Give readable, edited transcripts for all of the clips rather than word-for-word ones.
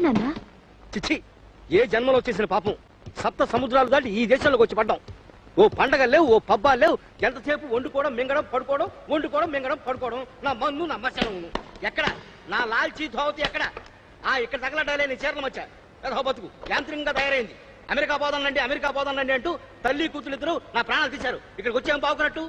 నాన్న? చిచ్చి, ఏ జన్మలో చేసిన పాపం. సప్త సముద్రాలు దాటి ఈ దేశంలోకి వచ్చి పడ్డాం. ఓ పండగ లేవు, ఓ పబ్బాలు లేవు. ఎంతసేపు వండుకోవడం, మింగడం, పడుకోవడం, వండుకోవడం, మింగడం, పడుకోవడం. నా మన్ను, నా మచ్చను ఎక్కడ? నా లాల్చీ ధోవతి ఎక్కడ? ఇక్కడ తగలడాలే నీ చీరలు వచ్చా. ఏదో బతుకు యాంత్రికంగా తయారైంది. అమెరికా పోదానండి, అమెరికా పోదానండి అంటూ తల్లి కూతురు ఇద్దరు నా ప్రాణాలు తీశారు. ఇక్కడికి వచ్చి ఏం బాగున్నట్టు?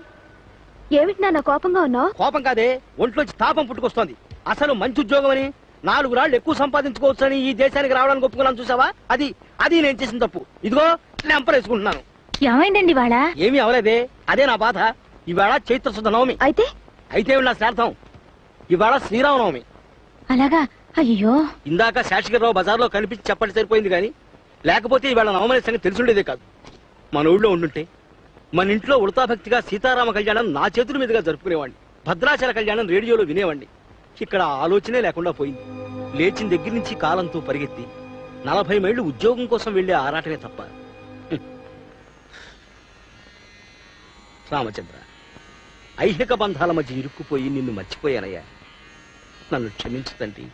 ఏమిటి నాన్న కోపంగా ఉన్నావు? కోపం కాదే, ఒంట్లోంచి తాపం పుట్టుకొస్తోంది. అసలు మంచి ఉద్యోగం అని 4 రాళ్లు ఎక్కువ సంపాదించుకోవచ్చని ఈ దేశానికి రావడానికి ఒప్పుకున్నాను చూసావా? అది నేను చేసిన తప్పు. ఇదిగో లెంపలేసుకుంటున్నాను. ఏమైందండి ఇవాళ? ఏమీ అవలేదే, అదే నా బాధ. ఇవాళ చైత్ర శుద్ధ నవమి. అయితే నా శ్రార్థం. ఇవాళ శ్రీరామనవమి. అలాగా? అయ్యో, ఇందాక శేషగిరిరావు బజార్లో కనిపించి చెప్పండి సరిపోయింది గాని, లేకపోతే ఇవాళ నవమనే సంగతి తెలిసిండేదే కాదు. మన ఊళ్ళో ఉండుంటే మన ఇంట్లో ఉడతాభక్తిగా సీతారామ కళ్యాణం నా చేతుల మీదుగా జరుపుకునేవాడిని. భద్రాచల కళ్యాణం రేడియోలో వినేవాడిని. ఇక్కడ ఆలోచనే లేకుండా పోయింది. లేచిన దగ్గర నుంచి కాలంతో పరిగెత్తి 40 మైళ్ళు ఉద్యోగం కోసం వెళ్లే ఆరాటమే తప్ప. రామచంద్ర, ఐహిక బంధాల మధ్య ఇరుక్కుపోయి నిన్ను మర్చిపోయానయ్యా. నన్ను క్షమించు తండ్రి.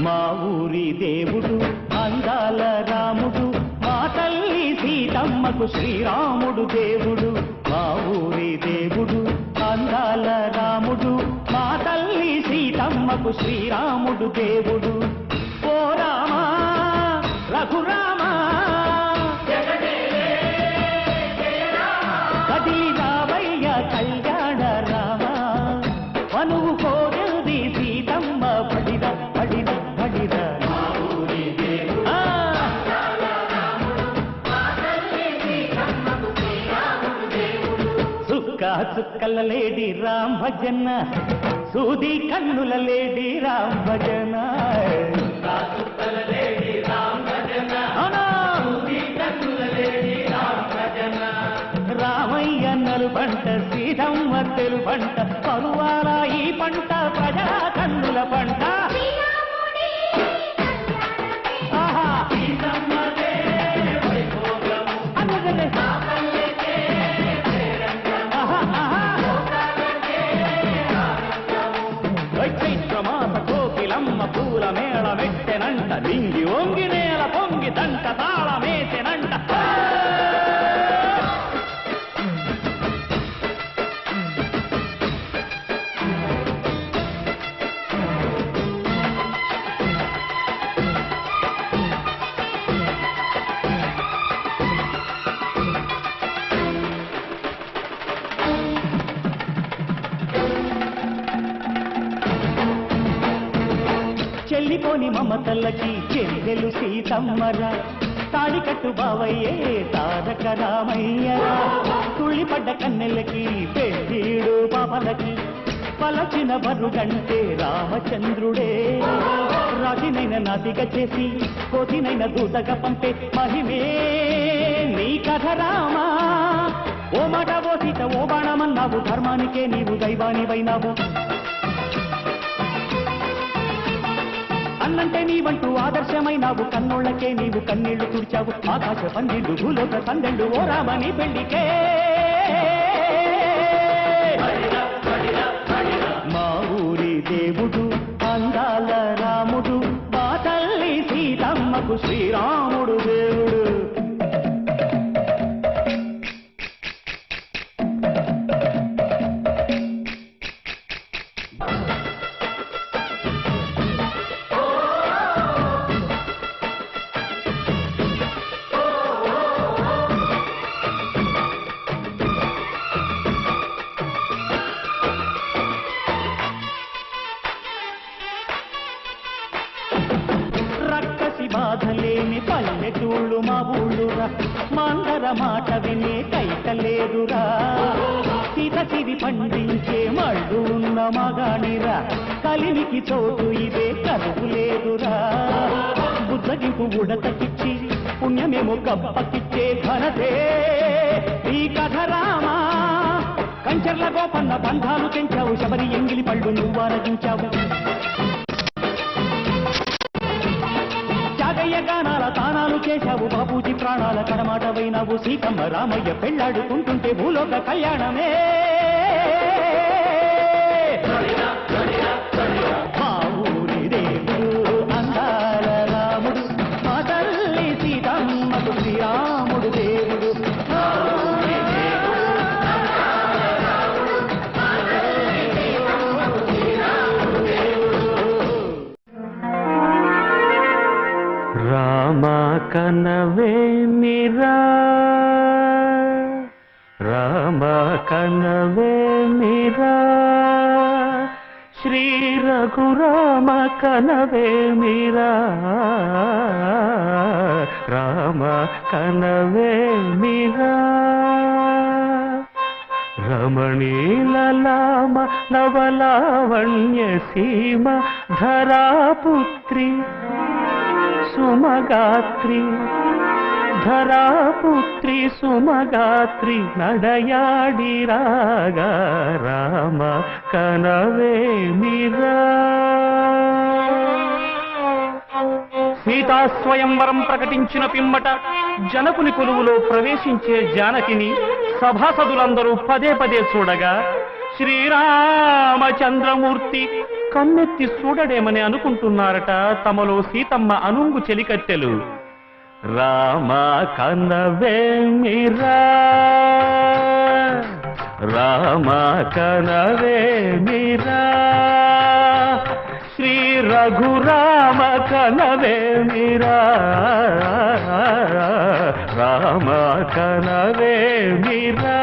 మా ఊరి దేవుడు అందాల రాముడు, మా తల్లి సీతమ్మకు శ్రీరాముడు దేవుడు. మా ఊరి దేవుడు అందాల రాముడు, మా తల్లి సీతమ్మకు శ్రీరాముడు దేవుడు. ఓ రామా రఘురామా కదిలి రావయ్య కళ్యాణ రామా, మనువు కోరింది సీతమ్మ పడిద పడిద పడిద. సుక్క చుక్కల లేడి రామ్ భజన, సూది కన్నుల లేడి రామ్ భజన. పంట పరువాల ఈ పంట ప్రజా కన్నుల పంట ఆహా అనుగలే. చైత్రమాస కోకిలమ్మ పూల మేళ మెట్టెనంట లింగి ఒంగి నేల పొంగి దంట తాళమేసెనంట చెల్లిపోని మమతల్లకి చెల్లెలు సీతమ్మరా తాళికట్టు బావయ్యే తారక రామయ్యరా తుళ్ళిపడ్డ కన్నెలకి పెళ్ళీడు పాపలకి పలచిన బరుగంటే రామచంద్రుడే రాతినైన నాతిగా చేసి కోతినైన దూతగా పంపే మహిమే నీ కథ రామా ఓ మాట ఓ సీత ఓ బాణమన్నావు ధర్మానికే నీవు దైవానివైనావు అన్నంటే నీవంటూ ఆదర్శమైనావు కన్నోళ్ళకే నీవు కన్నీళ్లు తుడిచావు ఆకాశ పందిళ్ళు భూలోక సందెళ్ళు ఓ రామని పెళ్లికే మా ఊరి దేవుడు అందాల రాముడు మా తల్లి సీతమ్మకు శ్రీరాముడు దేవుడు బాధలేని పల్లెటూళ్ళు మా ఊళ్ళురా మందర మాట వినే కైతలేదురా సీత సిరి పండించే మళ్ళు ఉన్న మగాణిరా కలిమికి చోటు ఇదే కరువు లేదురా బుద్ధగింపు ఉడతకిచ్చి పుణ్యమేమో గప్పకిచ్చే ఘనతే ఈ కథ రామా కంచర్ల గోపన్న బంధాలు తెంచావు శబరి ఎంగిలి పళ్ళు నువ్వు ఆరగించావు గానాల తానాలు చేశావు బాబూజీ ప్రాణాల కడమాట వైనావు సీతమ్మ రామయ్య పెళ్లాడుకుంటుంటే భూలోక కళ్యాణమే మా ఊరి దేవుడు అందాల రాముడు మా తల్లి సీతమ్మకు శ్రీరాముడు దేవుడు రామ కనవేమిరా రామ కనవేమిరా శ్రీ రఘురామ కనవేమిరా రామ కనవేమిరా రమణీలలామ నవలావణ్య సీమ ధరాపుత్రి సుమగాత్రి ధరాపుత్రి సుమగాత్రి నడయాడి రాగా రామ కనవేమిరా సీతాస్వయంవరం ప్రకటించిన పిమ్మట జనకుని కొలువులో ప్రవేశించే జానకిని సభాసదులందరూ పదే పదే చూడగా శ్రీరామచంద్రమూర్తి కన్నెత్తి చూడడేమని అనుకుంటున్నారట తమలో సీతమ్మ అనుంగు చెలికత్తెలు. రామ కనవేమిరా రామ కనవేమిరా శ్రీ రఘురామ కనవేమిరా రామ కనవేమిరా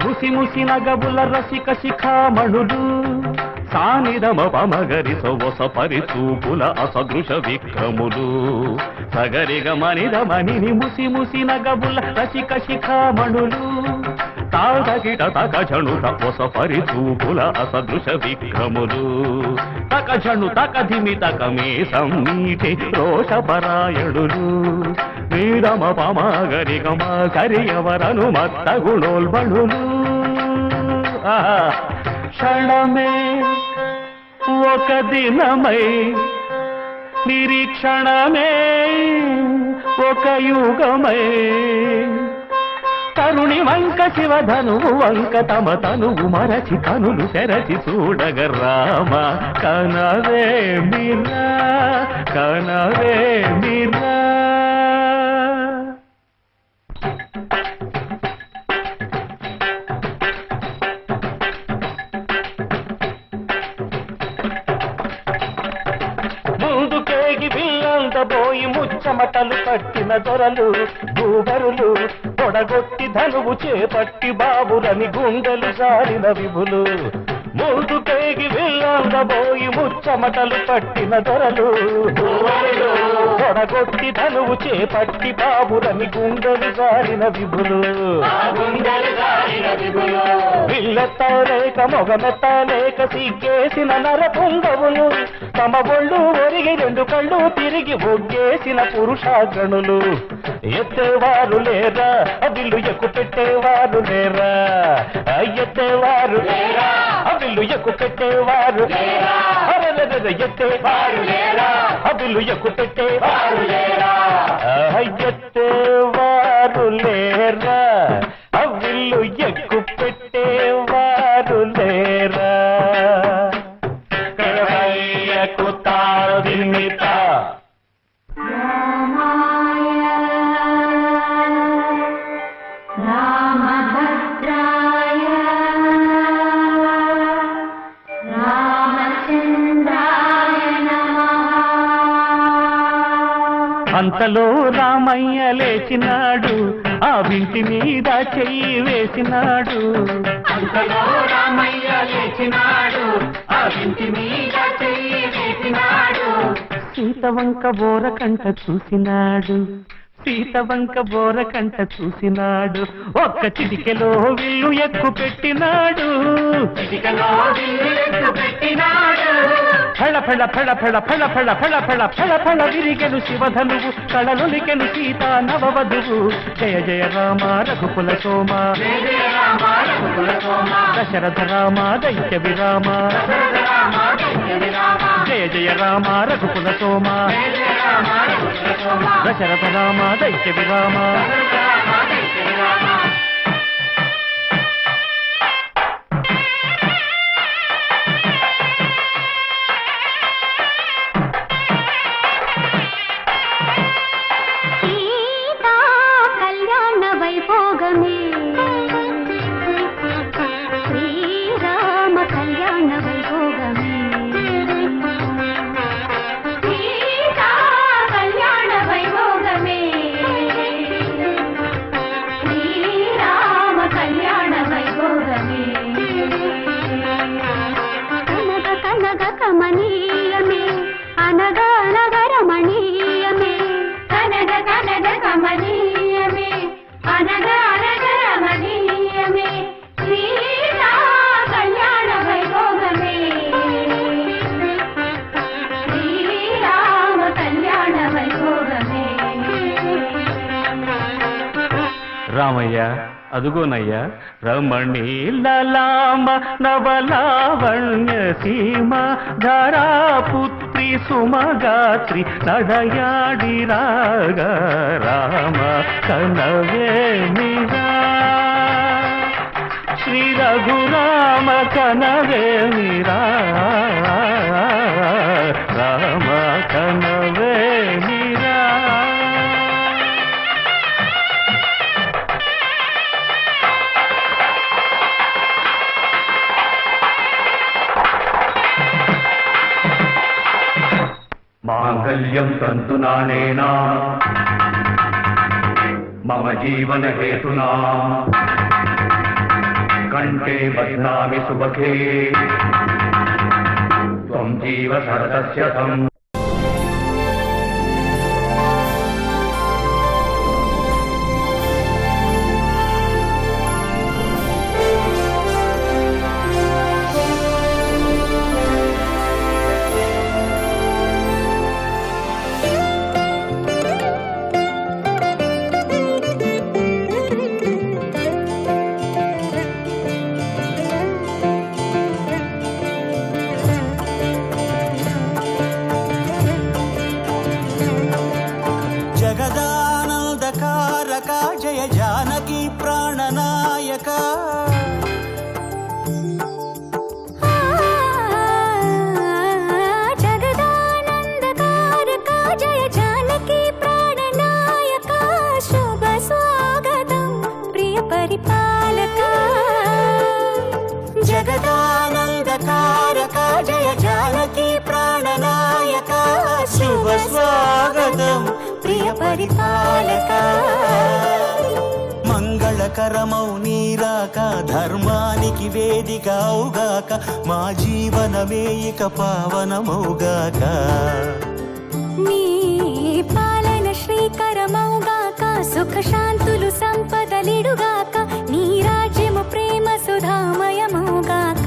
ముసి ముసి నగబుల రసిక శిఖామణులు సానిదమ పమగరి సొవస పరిచూపుల అసదృశ విక్రములు సగరిగ మనిద మణిని ముసి ముసి నగబుల రసిక శిఖామణులు తాదగిట తకజణుట ఒసపరి చూపుల అసదృశ విక్రములు తకజణు తకధిమి తకమే సమ్మీటే రోషపరాయణులు నీరమ పమాగరి గమకరియవరను మత్త గుణోల్బణులు క్షణమే ఒక దినమై నిరీక్షణమే ఒక యుగమై తరుణి వంక శివధనువు వంక తమ తనువు మరచి కనులు తెరచి చూడగ రామ కనవే మీరా కనవే మీరా పోయి ముచ్చమటలు పట్టిన దొరలు భూగరులు పొడగొట్టి ధనువు చేపట్టి బాబురని గుండెలు జారిన విభులు ముందు పేగి వెళ్ళబోయి ముచ్చమటలు పట్టిన దొరలు పొడగొట్టి ధనువు చేపట్టి బాబురని గుండెలు జారిన విభులు విల్లెత్తలేక మొగమెత్తలేక సిగ్గేసిన నర పుంగవులు తమ ఒళ్ళు ఒరిగి రెండు కళ్ళు తిరిగి ఒగ్గేసిన పురుషాగణులు ఎత్తేవారు లేరా అవిల్లు ఎక్కు పెట్టేవారు లేరా ఎత్తేవారు లేరా అవిల్లు ఎక్కు పెట్టేవారు లేరా ఎత్తేవారు లేరా అవిల్లు ఎక్కు పెట్టేవారు లేరా ఎత్తేవారు లేరా అవిల్లు ఎక్కు పెట్టేవారు లేరా కరవయ్యకు తారదిమిత అంతలో రామయ్య లేచినాడు ఆ వింటి మీద చెయ్యి వేసినాడు అంతలో రామయ్య లేచినాడు ఆ వింటి మీద చెయ్యి వేసినాడు సీతవంక బోరకంట చూసినాడు సీతవంక బోరకంట చూసినాడు ఒక్క చిటికెలో విల్లు ఎక్కు పెట్టినాడు చిటికెలో విల్లు ఎక్కు పెట్టినాడు ఫళ ఫళ ఫళ ఫళ ఫళ ఫళ ఫళ ఫళ ఫళ ఫళ విరిగెను శివధనువు కళలులికెను సీతా నవవధువు జయ జయ రామ రఘుకుల సోమ దశరథ రామ దైత్య విరామ జయ జయ రామ రఘుకుల సోమ దశరథ రామ దైత్య విరామ శ్రీరామ కళ్యాణ వైభోగమే సీతా కళ్యాణ వైభోగమే శ్రీరామ కళ్యాణ వైభోగమే కనగ కనగ కమనీయమే అనగా అనగ రమణీయమే కనగ కనగ కమనీయమే అనగా అనగ రమణీయమే సీతా కళ్యాణ వైభోగమే శ్రీరామ కళ్యాణ వైభోగమే రామయ్య అదుగోనయ్యా రమణీలామ నవలావణ్య సీమ ధరాపుత్రి సుమగాత్రి నడయాడి రాగ రామ కనవే మీరా శ్రీ రఘురామ కనవే మీరా రామ కనవే మీరా మాంగళ్యం తంతునానేనా మమ జీవన హేతునా కంఠే బధ్నామి సుభగే త్వం జీవ శరదస్య పరిపాలక మంగళకరమౌ నీరాక ధర్మానికి వేదిక అవుగాక మా జీవనమే ఇక పావనమౌగాక నీ పాలన శ్రీకరమౌగాక సుఖ శాంతులు సంపదలిడుగాక నీ రాజ్యము ప్రేమ సుధామయమౌగాక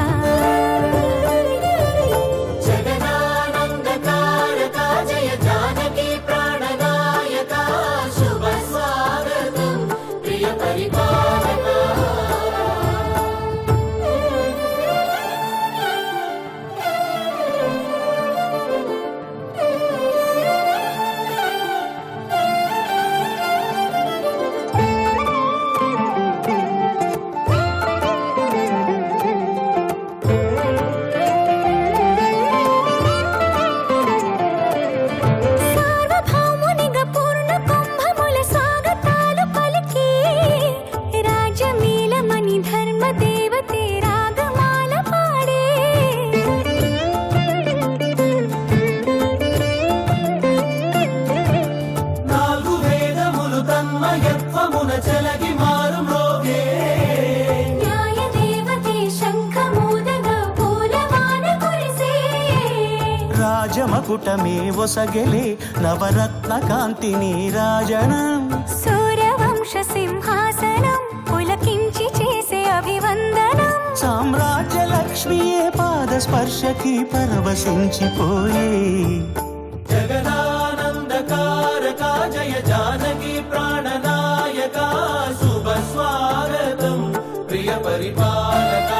జగదానందకారక జయ జానకి ప్రాణనాయక శుభ స్వాగతం ప్రియ పరిపాలక సార్వభౌమునిగా పూర్ణ కుంభముల స్వాగతాలు పలికి రాజమీలమణి ధర్మ దేవతే రాగమాల పాడే నాలుగు వేదములు తన్మయత్వమున చెలగి మారు మ్రోగే న్యాయ దేవతే శంఖమూదగా పూలవాన కురిసే రాజమకుటమే ఒసగెలే నవరత్న కాంతి నీరాజనం సూర్యవంశ సింహాసనం పులకించి చేసే అభివందనం సామ్రాజ్య లక్ష్మియే పాద స్పర్శకి పరవశించిపోయే జగదానందకారక జయ జానకి ప్రాణనాయక శుభ స్వాగతం ప్రియ పరిపాలక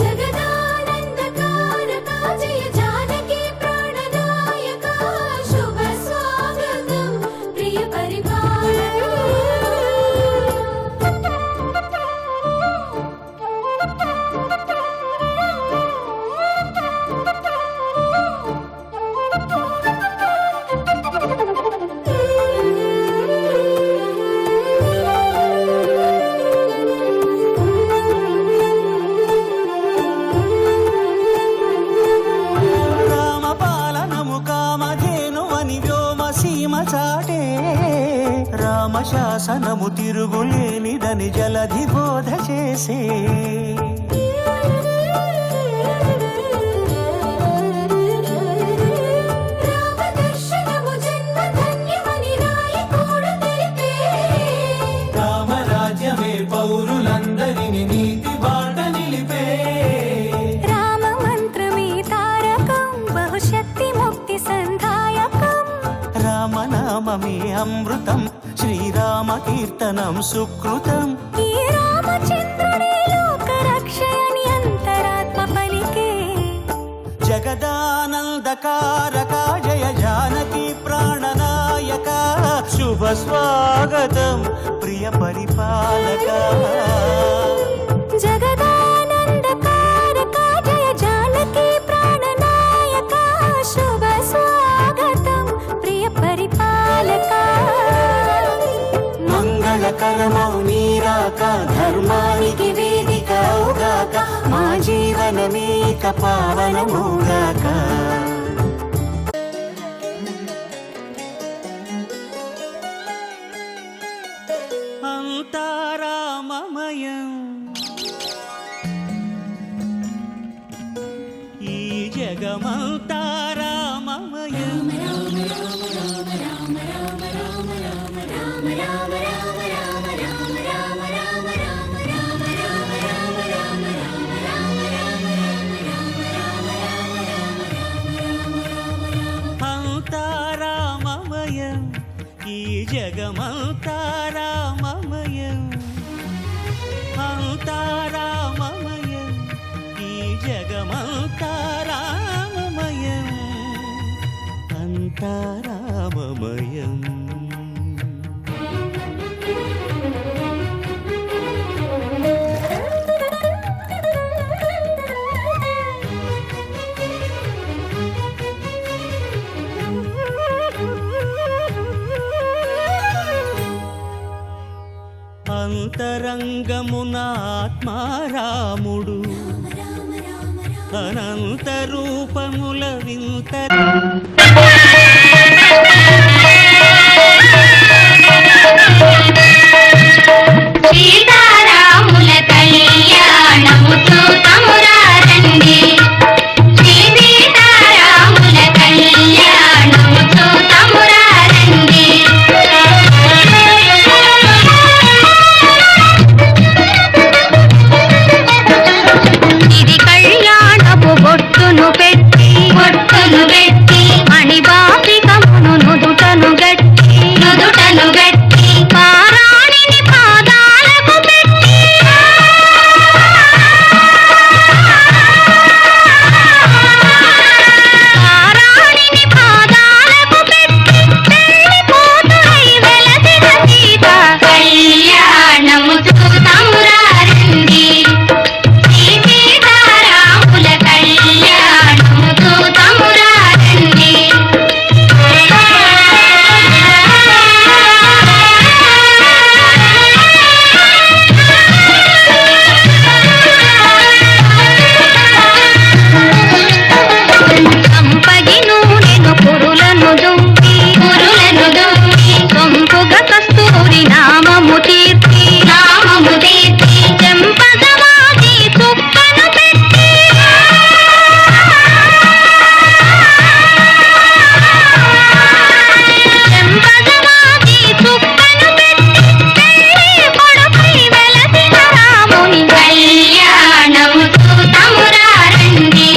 జగదానందకారక జయ జానకి ప్రాణనాయక శుభ స్వాగతం ప్రియ రామపాలనము కామధేనువని వ్యోమ సీమ చాటే రామశాసనము తిరుగులేనిదని జలధి బోధ చేసే రామదర్శనము జన్మ ధన్యమని నాయకుడు తెలిపే రామరాజ్యమే పౌరులందరిని నీతి బాట నిలిపే రామ మంత్రమే తారకం బహుశక్తి ముక్తి సంధాయకం రామనామమే అమృతం శ్రీరామ కీర్తనం సుకృతం ఈ రామచంద్రుడే లోక రక్షయని అంతరాత్మ పలికే జగదానందకారక జయ జానకి ప్రాణనాయక శుభ స్వాగతం ప్రియ పరిపాలక జగదానందకారక జయ జానకి ప్రాణనాయక శుభ స్వాగతం ప్రియ పరిపాలక మంగళకరమౌ నీరాక ధర్మానికి వేదిక అవుగాక మా జీవనమే ఇక పావనమౌగాక అంతారామమయం ఈ జగమంతారామమయం అంతారామమయం ఈ జగమంతారామమయం అంతారామమయం ఈ జగమంతారామమయం అంతారామమయం అంతరంగమున ఆత్మారాముడు అనంత రూపముల వింత సీతారాముల కళ్యాణము చూతమురా రండి శ్రీ సీతారాముల కళ్యాణము చూతమురా రండి ఇది కళ్యాణపు బొట్టును పెట్టి మణిబాపికమును నుదుటను గట్టి పారాణిని పాదాలకు పెట్టి పారాణిని పాదాలకు పెట్టి పెళ్లి కూతురై వెలసిన సీత కళ్యాణము చూతమురా రండి శ్రీ సీతారాముల కళ్యాణము చూతమురా రండి సంపగి నూనెను కురులను దుంపి సొంపుగా కస్తూరి నామము తీర్చి చెంపగవాది చుక్కను పెట్టి చెంపగవాది చుక్కను పెట్టి పెళ్లి కొడుకై వెలసిన రాముని కళ్యాణము చూతమురా రండి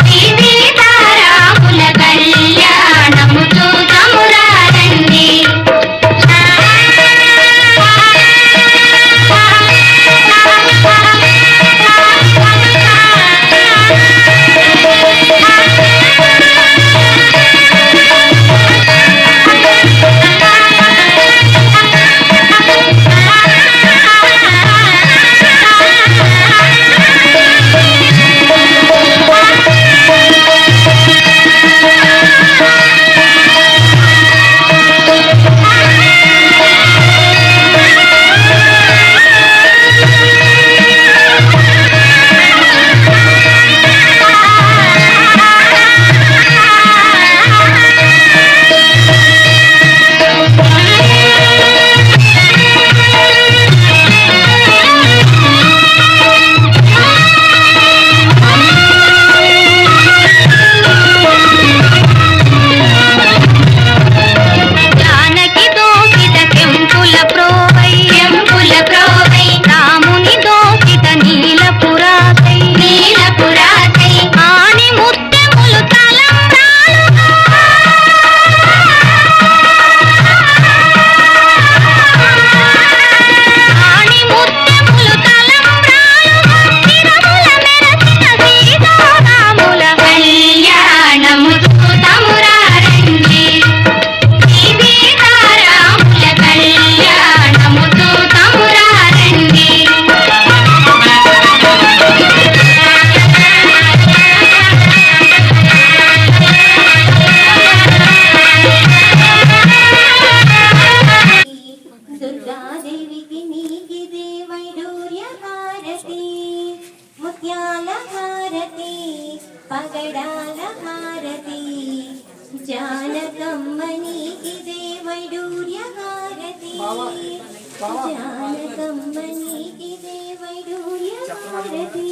శ్రీ సీతారాముల కళ్యాణము చూతమురా రండి జానకి దోసిట కెంపుల ప్రోవై రాముని దోసిట నీలపురాసై ఆని ముత్యములు తలంబ్రాలుగా ఆని ముత్యములు తలంబ్రాలుగా తిరుమల మెరసిన సీతారాముల కళ్యాణము చూతమురా రండి శ్రీ సీతారాముల కళ్యాణము చూతమురా రండి దుర్గాదేవికి నీకిదే వైడూర్య హారతి ముత్యాల హారతి పగడాల హారతి జానకమ్మ నీకిదే వైడూర్య హారతి జానకమ్మ నీకిదే వైడూర్య హారతి